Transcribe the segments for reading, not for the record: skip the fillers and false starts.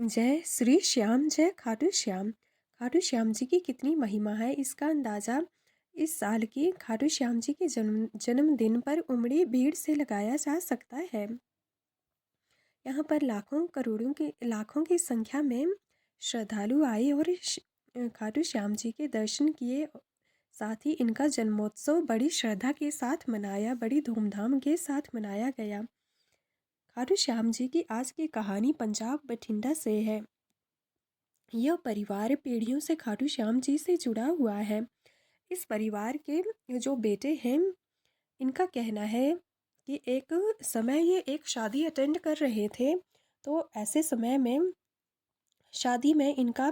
जय श्री श्याम जय खाटू श्याम। खाटू श्याम जी की कितनी महिमा है इसका अंदाज़ा इस साल की खाटू श्याम जी के जन्मदिन पर उमड़ी भीड़ से लगाया जा सकता है। यहाँ पर लाखों की संख्या में श्रद्धालु आए और खाटू श्याम जी के दर्शन किए। साथ ही इनका जन्मोत्सव बड़ी श्रद्धा के साथ मनाया, बड़ी धूमधाम के साथ मनाया गया। खाटू श्याम जी की आज की कहानी पंजाब बठिंडा से है। यह परिवार पीढ़ियों से खाटू श्याम जी से जुड़ा हुआ है। इस परिवार के जो बेटे हैं, इनका कहना है कि एक समय ये एक शादी अटेंड कर रहे थे, तो ऐसे समय में शादी में इनका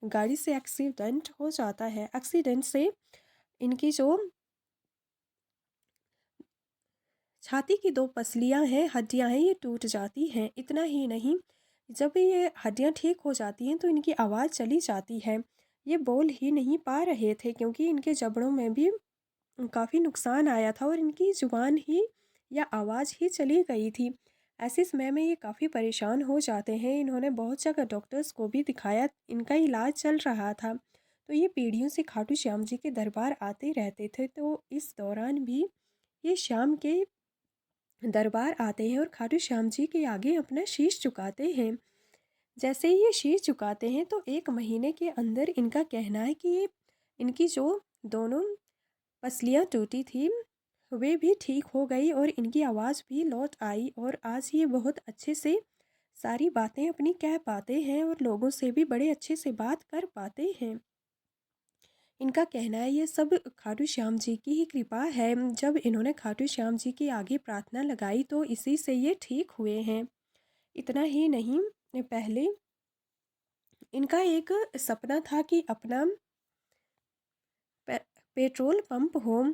गाड़ी से एक्सीडेंट हो जाता है। एक्सीडेंट से इनकी जो छाती की दो पसलियां हैं, हड्डियां हैं, ये टूट जाती हैं। इतना ही नहीं, जब ये हड्डियां ठीक हो जाती हैं तो इनकी आवाज़ चली जाती है। ये बोल ही नहीं पा रहे थे क्योंकि इनके जबड़ों में भी काफ़ी नुकसान आया था और इनकी ज़ुबान ही या आवाज़ ही चली गई थी। ऐसे समय में ये काफ़ी परेशान हो जाते हैं। इन्होंने बहुत जगह डॉक्टर्स को भी दिखाया, इनका इलाज चल रहा था। तो ये पीढ़ियों से खाटू श्याम जी के दरबार आते रहते थे। तो इस दौरान भी ये शाम के दरबार आते हैं और खाटू श्याम जी के आगे अपना शीश झुकाते हैं। जैसे ही ये शीश झुकाते हैं तो 1 महीने के अंदर इनका कहना है कि ये इनकी जो दोनों पसलियाँ टूटी थी वे भी ठीक हो गई और इनकी आवाज़ भी लौट आई और आज ये बहुत अच्छे से सारी बातें अपनी कह पाते हैं और लोगों से भी बड़े अच्छे से बात कर पाते हैं। इनका कहना है ये सब खाटू श्याम जी की ही कृपा है। जब इन्होंने खाटू श्याम जी के आगे प्रार्थना लगाई तो इसी से ये ठीक हुए हैं। इतना ही नहीं, पहले इनका एक सपना था कि अपना पे पेट्रोल पंप हो,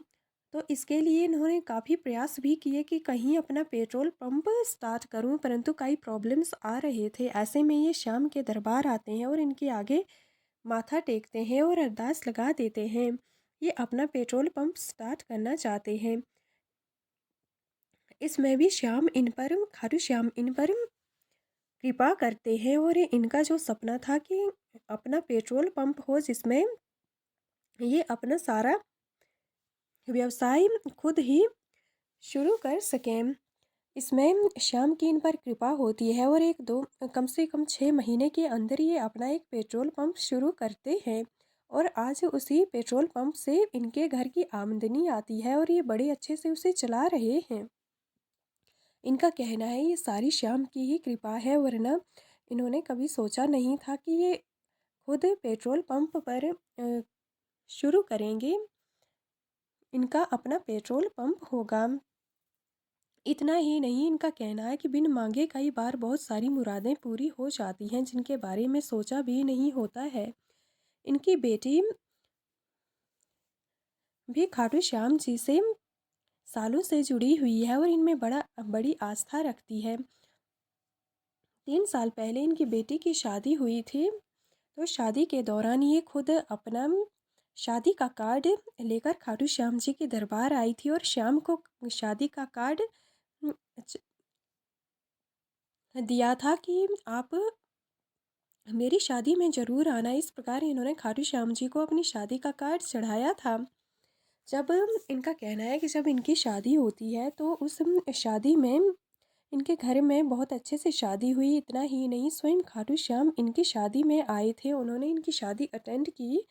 तो इसके लिए इन्होंने काफ़ी प्रयास भी किए कि कहीं अपना पेट्रोल पंप स्टार्ट करूं, परंतु कई प्रॉब्लम्स आ रहे थे। ऐसे में ये शाम के दरबार आते हैं और इनके आगे माथा टेकते हैं और अरदास लगा देते हैं। ये अपना पेट्रोल पंप स्टार्ट करना चाहते हैं। इसमें भी खाटू श्याम इन पर कृपा करते हैं और इनका जो सपना था कि अपना पेट्रोल पंप हो जिसमें ये अपना सारा व्यवसाय खुद ही शुरू कर सकें। इसमें श्याम की इन पर कृपा होती है और एक दो कम से कम 6 महीने के अंदर ये अपना एक पेट्रोल पंप शुरू करते हैं और आज उसी पेट्रोल पंप से इनके घर की आमदनी आती है और ये बड़े अच्छे से उसे चला रहे हैं। इनका कहना है ये सारी श्याम की ही कृपा है, वरना इन्होंने कभी सोचा नहीं था कि ये खुद पेट्रोल पंप पर शुरू करेंगे, इनका अपना पेट्रोल पंप होगा। इतना ही नहीं, इनका कहना है कि बिन मांगे कई बार बहुत सारी मुरादें पूरी हो जाती हैं जिनके बारे में सोचा भी नहीं होता है। इनकी बेटी भी खाटू श्याम जी से सालों से जुड़ी हुई है और इनमें बड़ी आस्था रखती है। 3 साल पहले इनकी बेटी की शादी हुई थी, तो शादी के दौरान ये खुद अपना शादी का कार्ड लेकर खाटू श्याम जी के दरबार आई थी और श्याम को शादी का कार्ड दिया था कि आप मेरी शादी में ज़रूर आना। इस प्रकार इन्होंने खाटू श्याम जी को अपनी शादी का कार्ड चढ़ाया था। जब इनका कहना है कि जब इनकी शादी होती है तो उस शादी में इनके घर में बहुत अच्छे से शादी हुई। इतना ही नहीं, स्वयं खाटू श्याम इनकी शादी में आए थे, उन्होंने इनकी शादी अटेंड की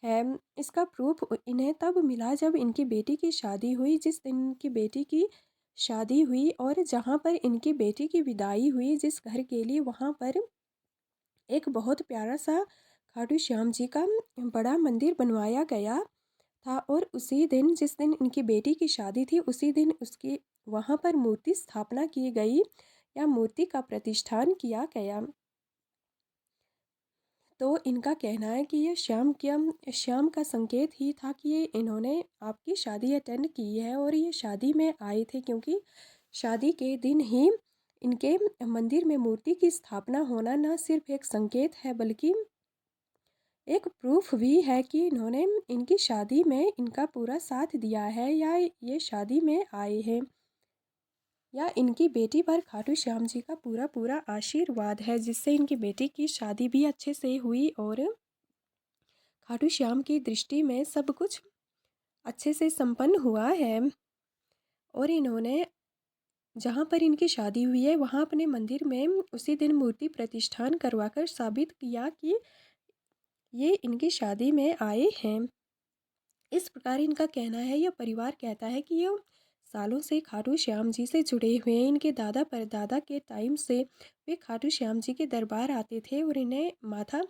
है। इसका प्रूफ इन्हें तब मिला जब इनकी बेटी की शादी हुई। जिस दिन इनकी बेटी की शादी हुई और जहाँ पर इनकी बेटी की विदाई हुई जिस घर के लिए, वहाँ पर एक बहुत प्यारा सा खाटू श्याम जी का बड़ा मंदिर बनवाया गया था और उसी दिन जिस दिन इनकी बेटी की शादी थी उसी दिन उसकी वहाँ पर मूर्ति स्थापना की गई या मूर्ति का प्रतिष्ठान किया गया। तो इनका कहना है कि ये श्याम का संकेत ही था कि ये इन्होंने आपकी शादी अटेंड की है और ये शादी में आए थे, क्योंकि शादी के दिन ही इनके मंदिर में मूर्ति की स्थापना होना न सिर्फ एक संकेत है बल्कि एक प्रूफ भी है कि इन्होंने इनकी शादी में इनका पूरा साथ दिया है या ये शादी में आए हैं। या इनकी बेटी पर खाटू श्याम जी का पूरा पूरा आशीर्वाद है, जिससे इनकी बेटी की शादी भी अच्छे से हुई और खाटू श्याम की दृष्टि में सब कुछ अच्छे से संपन्न हुआ है। और इन्होंने जहाँ पर इनकी शादी हुई है वहाँ अपने मंदिर में उसी दिन मूर्ति प्रतिष्ठान करवाकर साबित किया कि ये इनकी शादी में आए हैं। इस प्रकार इनका कहना है, यह परिवार कहता है कि ये सालों से खाटू श्याम जी से जुड़े हुए हैं। इनके दादा परदादा के टाइम से वे खाटू श्याम जी के दरबार आते थे और इन्हें माथा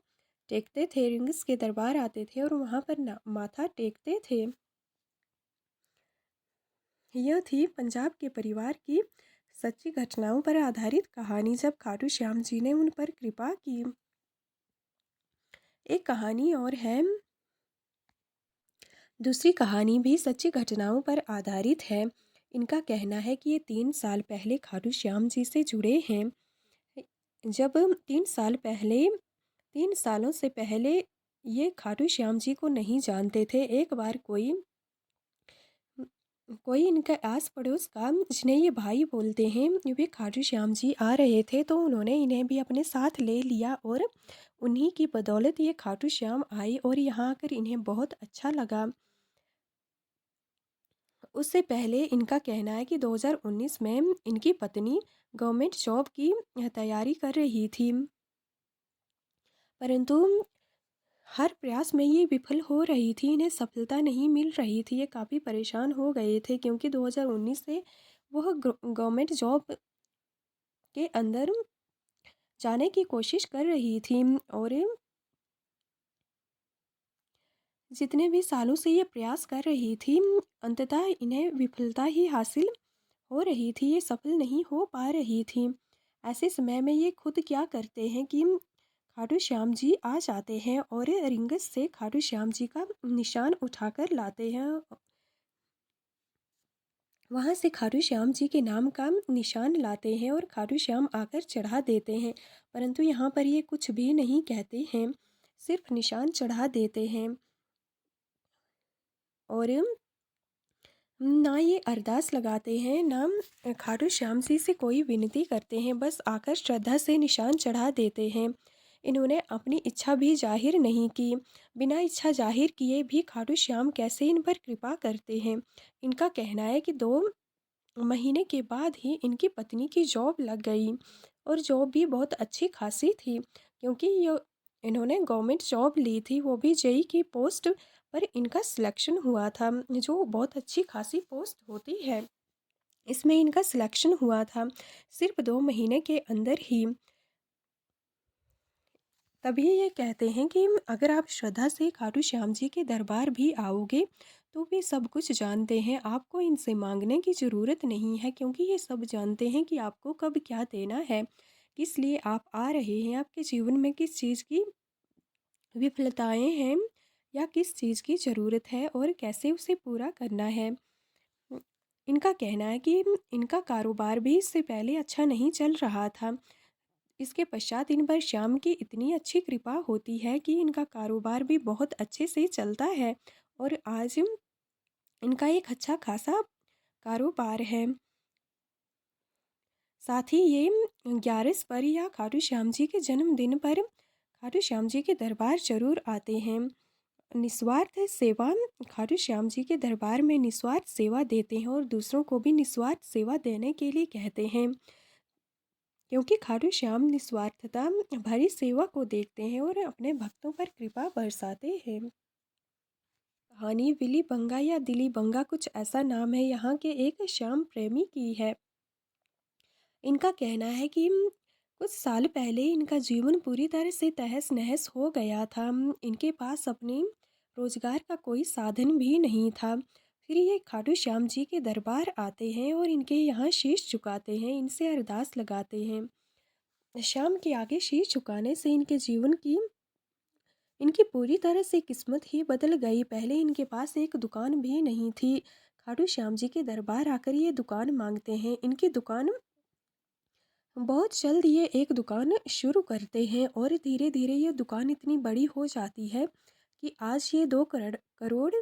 टेकते थे, रिंग्स के दरबार आते थे और वहाँ पर माथा टेकते थे। यह थी पंजाब के परिवार की सच्ची घटनाओं पर आधारित कहानी, जब खाटू श्याम जी ने उन पर कृपा की। एक कहानी और है, दूसरी कहानी भी सच्ची घटनाओं पर आधारित है। इनका कहना है कि ये 3 साल पहले खाटू श्याम जी से जुड़े हैं। जब 3 सालों से पहले ये खाटू श्याम जी को नहीं जानते थे। एक बार कोई इनका आस पड़ोस का, जिन्हें ये भाई बोलते हैं, वे खाटू श्याम जी आ रहे थे तो उन्होंने इन्हें भी अपने साथ ले लिया और उन्हीं की बदौलत ये खाटू श्याम आए और यहाँ आकर इन्हें बहुत अच्छा लगा। उससे पहले इनका कहना है कि 2019 में इनकी पत्नी गवर्नमेंट जॉब की तैयारी कर रही थी, परंतु हर प्रयास में ये विफल हो रही थी, इन्हें सफलता नहीं मिल रही थी। ये काफ़ी परेशान हो गए थे क्योंकि 2019 से वह गवर्नमेंट जॉब के अंदर जाने की कोशिश कर रही थी और जितने भी सालों से ये प्रयास कर रही थी, अंततः इन्हें विफलता ही हासिल हो रही थी, ये सफल नहीं हो पा रही थी। ऐसे समय में ये खुद क्या करते हैं कि खाटू श्याम जी आ जाते हैं और रिंगस से खाटू श्याम जी का निशान उठाकर लाते हैं। वहाँ से खाटू श्याम जी के नाम का निशान लाते हैं और खाटू श्याम आकर चढ़ा देते हैं, परंतु यहाँ पर ये कुछ भी नहीं कहते हैं, सिर्फ निशान चढ़ा देते हैं और ना ये अरदास लगाते हैं, ना खाटू श्याम जी से कोई विनती करते हैं, बस आकर श्रद्धा से निशान चढ़ा देते हैं। इन्होंने अपनी इच्छा भी जाहिर नहीं की, बिना इच्छा जाहिर किए भी खाटू श्याम कैसे इन पर कृपा करते हैं। इनका कहना है कि 2 महीने के बाद ही इनकी पत्नी की जॉब लग गई और जॉब भी बहुत अच्छी खासी थी, क्योंकि ये इन्होंने गवर्नमेंट जॉब ली थी, वो भी जेई की पोस्ट पर इनका सिलेक्शन हुआ था, जो बहुत अच्छी खासी पोस्ट होती है। इसमें इनका सिलेक्शन हुआ था सिर्फ 2 महीने के अंदर ही। तभी ये कहते हैं कि अगर आप श्रद्धा से खाटू श्याम जी के दरबार भी आओगे तो वे सब कुछ जानते हैं, आपको इनसे मांगने की ज़रूरत नहीं है, क्योंकि ये सब जानते हैं कि आपको कब क्या देना है, किस लिए आप आ रहे हैं, आपके जीवन में किस चीज़ की विफलताएं हैं या किस चीज़ की ज़रूरत है और कैसे उसे पूरा करना है। इनका कहना है कि इनका कारोबार भी इससे पहले अच्छा नहीं चल रहा था, इसके पश्चात इन पर श्याम की इतनी अच्छी कृपा होती है कि इनका कारोबार भी बहुत अच्छे से चलता है और आज इनका एक अच्छा खासा कारोबार है। साथ ही ये 11 पर या खाटू श्याम जी के जन्मदिन पर खाटू श्याम जी के दरबार जरूर आते हैं। निस्वार्थ सेवा, खाटू श्याम जी के दरबार में निस्वार्थ सेवा देते हैं और दूसरों को भी निस्वार्थ सेवा देने के लिए कहते हैं, क्योंकि खाटू श्याम निस्वार्थता भरी सेवा को देखते हैं और अपने भक्तों पर कृपा बरसाते हैं। कहानी विली बंगा या दिली बंगा, कुछ ऐसा नाम है यहाँ के एक श्याम प्रेमी की है। इनका कहना है कि कुछ साल पहले इनका जीवन पूरी तरह से तहस नहस हो गया था। इनके पास अपने रोजगार का कोई साधन भी नहीं था। फिर ये खाटू श्याम जी के दरबार आते हैं और इनके यहाँ शीश झुकाते हैं, इनसे अरदास लगाते हैं। श्याम के आगे शीश झुकाने से इनकी पूरी तरह से किस्मत ही बदल गई। पहले इनके पास एक दुकान भी नहीं थी, खाटू श्याम जी के दरबार आकर ये दुकान मांगते हैं। इनकी दुकान बहुत जल्द ये एक दुकान शुरू करते हैं और धीरे धीरे ये दुकान इतनी बड़ी हो जाती है कि आज ये 2 करोड़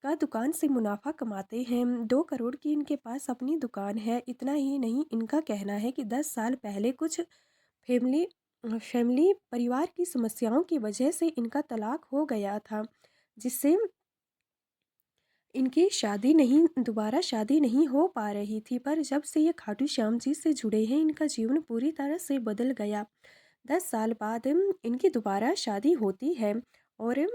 का दुकान से मुनाफा कमाते हैं। 2 करोड़ की इनके पास अपनी दुकान है। इतना ही नहीं, इनका कहना है कि 10 साल पहले कुछ फैमिली फैमिली परिवार की समस्याओं की वजह से इनका तलाक हो गया था, जिससे इनकी दोबारा शादी नहीं हो पा रही थी। पर जब से ये खाटू श्याम जी से जुड़े हैं, इनका जीवन पूरी तरह से बदल गया। 10 साल बाद इनकी दोबारा शादी होती है और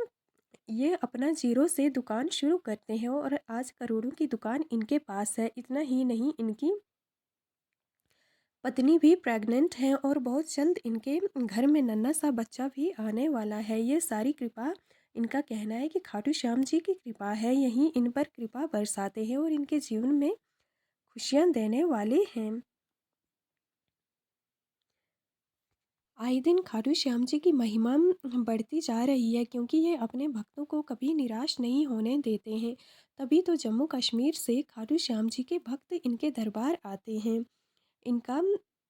ये अपना ज़ीरो से दुकान शुरू करते हैं और आज करोड़ों की दुकान इनके पास है। इतना ही नहीं, इनकी पत्नी भी प्रेग्नेंट हैं और बहुत जल्द इनके घर में नन्हा सा बच्चा भी आने वाला है। ये सारी कृपा, इनका कहना है कि खाटू श्याम जी की कृपा है, यही इन पर कृपा बरसाते हैं और इनके जीवन में खुशियाँ देने वाले हैं। आए दिन खाटू श्याम जी की महिमा बढ़ती जा रही है, क्योंकि ये अपने भक्तों को कभी निराश नहीं होने देते हैं। तभी तो जम्मू कश्मीर से खाटू श्याम जी के भक्त इनके दरबार आते हैं। इनका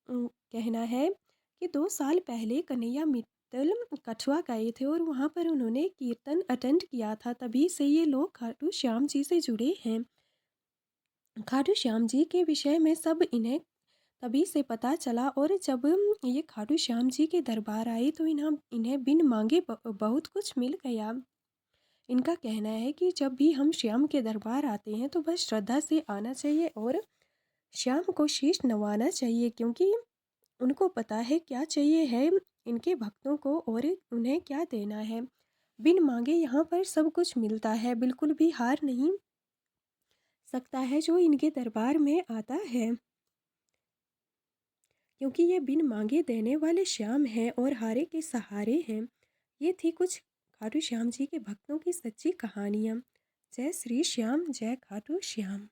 कहना है कि 2 साल पहले कन्हैया मित्तल कठुआ गए थे और वहाँ पर उन्होंने कीर्तन अटेंड किया था। तभी से ये लोग खाटू श्याम जी से जुड़े हैं। खाटू श्याम जी के विषय में सब इन्हें तभी से पता चला और जब ये खाटू श्याम जी के दरबार आए तो इन्हें बिन मांगे बहुत कुछ मिल गया। इनका कहना है कि जब भी हम श्याम के दरबार आते हैं तो बस श्रद्धा से आना चाहिए और श्याम को शीश नवाना चाहिए, क्योंकि उनको पता है क्या चाहिए है इनके भक्तों को और उन्हें क्या देना है। बिन मांगे यहाँ पर सब कुछ मिलता है, बिल्कुल भी हार नहीं सकता है जो इनके दरबार में आता है, क्योंकि ये बिन मांगे देने वाले श्याम हैं और हारे के सहारे हैं। ये थी कुछ खाटू श्याम जी के भक्तों की सच्ची कहानियाँ। जय श्री श्याम, जय खाटू श्याम।